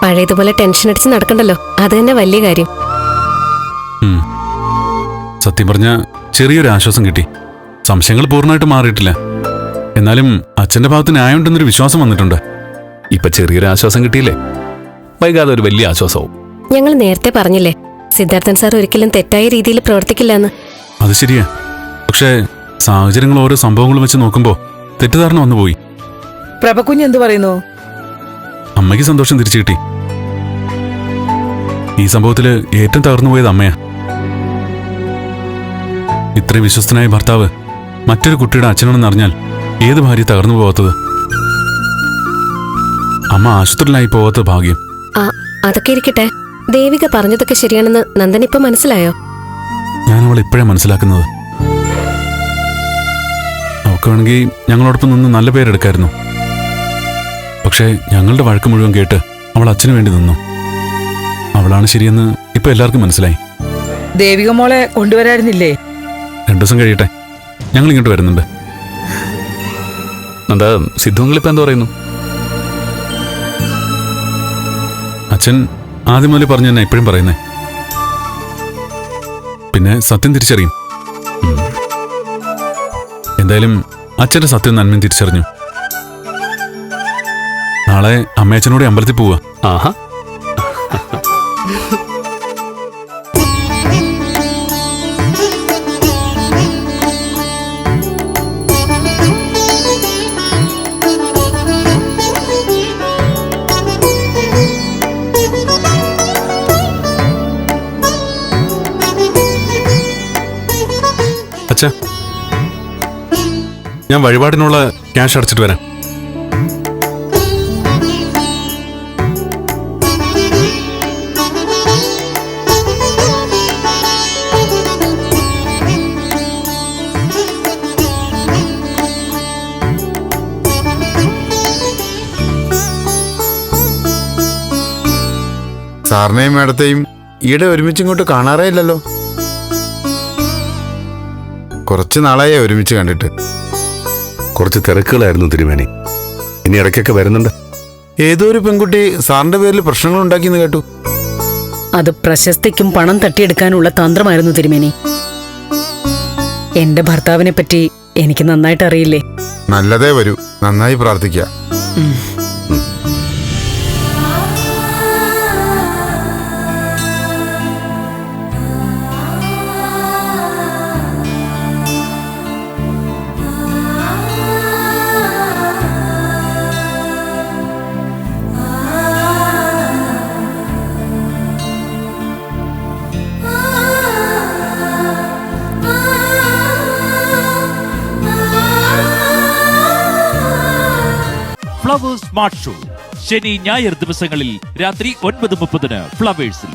പഴയതുപോലെ ടെൻഷൻ അടിച്ച് നടക്കണ്ടല്ലോ, അത് തന്നെ വലിയ കാര്യം. സത്യം പറഞ്ഞ ചെറിയൊരു ആശ്വാസം കിട്ടി. സംശയങ്ങൾ പൂർണ്ണമായിട്ട് മാറിയിട്ടില്ല. എന്നാലും അച്ഛന്റെ ഭാഗത്ത് ന്യായമുണ്ടെന്നൊരു വിശ്വാസം വന്നിട്ടുണ്ട്. ഇപ്പൊ ചെറിയൊരു ആശ്വാസം കിട്ടിയില്ലേ, വൈകാതെ ഒരു വലിയ ആശ്വാസവും. ഞങ്ങൾ നേരത്തെ പറഞ്ഞില്ലേ സിദ്ധാർത്ഥൻ സാർ ഒരിക്കലും തെറ്റായ രീതിയിൽ പ്രവർത്തിക്കില്ല എന്ന്. അത് ശരിയാ. പക്ഷേ സാഹചര്യങ്ങൾ ഓരോ സംഭവങ്ങളും വെച്ച് നോക്കുമ്പോ തെറ്റിദ്ധാരണ വന്നുപോയി. പ്രഭകുഞ്ഞ് എന്ത് പറയുന്നു? അമ്മയ്ക്ക് സന്തോഷം തിരിച്ചു കിട്ടി. ഈ സംഭവത്തില് ഏറ്റവും തകർന്നു പോയത് അമ്മയാ. ഇത്രയും വിശ്വസ്തനായ ഭർത്താവ് മറ്റൊരു കുട്ടിയുടെ അച്ഛനാണെന്ന് അറിഞ്ഞാൽ ഏത് ഭാര്യ തകർന്നു പോകാത്തത്? അമ്മ ആശുപത്രിയിലായി പോകാത്ത ഭാഗ്യം. അതൊക്കെ ഇരിക്കട്ടെ, ദേവിക പറഞ്ഞതൊക്കെ ശരിയാണെന്ന് നന്ദൻ ഇപ്പൊ മനസ്സിലായോ? ഞാൻ അവൾ ഇപ്പോഴാ മനസ്സിലാക്കുന്നത്. അവൾക്ക് വേണമെങ്കിൽ ഞങ്ങളോടൊപ്പം നിന്ന് നല്ല പേരെടുക്കായിരുന്നു. പക്ഷേ ഞങ്ങളുടെ വഴക്ക് മുഴുവൻ കേട്ട് അവൾ അച്ഛന് വേണ്ടി നിന്നു. അവളാണ് ശരിയെന്ന് ഇപ്പൊ എല്ലാവർക്കും മനസ്സിലായി. ദേവിക മോളെ കൊണ്ടുവരായിരുന്നില്ലേ? 2 ദിവസം കഴിയട്ടെ, ഞങ്ങൾ ഇങ്ങോട്ട് വരുന്നുണ്ട്. എന്താ സിദ്ധുങ്ങളിപ്പോ എന്താ പറയുന്നു? അച്ഛൻ ആദ്യം മുതലേ പറഞ്ഞു തന്നെ ഇപ്പോഴും പറയുന്നേ. പിന്നെ സത്യം തിരിച്ചറിയും. എന്തായാലും അച്ഛന്റെ സത്യം നന്മയും തിരിച്ചറിഞ്ഞു. നാളെ അമ്മയച്ഛനോട് അമ്പലത്തിൽ പോവാ. ആഹാ, അച്ഛാ ഞാൻ വഴിപാടിനുള്ള ക്യാഷ് അടച്ചിട്ട് വരാം. സാറിനെയും മേഡത്തെയും ഈടെ ഒരുമിച്ച് ഇങ്ങോട്ട് കാണാറേ ഇല്ലല്ലോ. കുറച്ച് നാളായി ഒരുമിച്ച് കണ്ടിട്ട്. കുറച്ച് തിരക്കുകളായിരുന്നു തിരുമേനി. ഇനി ഇടയ്ക്കൊക്കെ വരുന്നുണ്ട്. ഏതോ ഒരു പെൺകുട്ടി സാറിന്റെ പേരിൽ പ്രശ്നങ്ങൾ ഉണ്ടാക്കിയെന്ന് കേട്ടു. അത് പ്രശസ്തിക്കും പണം തട്ടിയെടുക്കാനുള്ള തന്ത്രമായിരുന്നു തിരുമേനി. എന്റെ ഭർത്താവിനെ പറ്റി എനിക്ക് നന്നായിട്ട് അറിയില്ലേ. നല്ലതേ വരൂ, നന്നായി പ്രാർത്ഥിക്കുക. ഫ്ലവേഴ്സ് സ്മാർട്ട് ഷോ ശനി ഞായർ ദിവസങ്ങളിൽ രാത്രി 9:30 ഫ്ലവേഴ്സിൽ.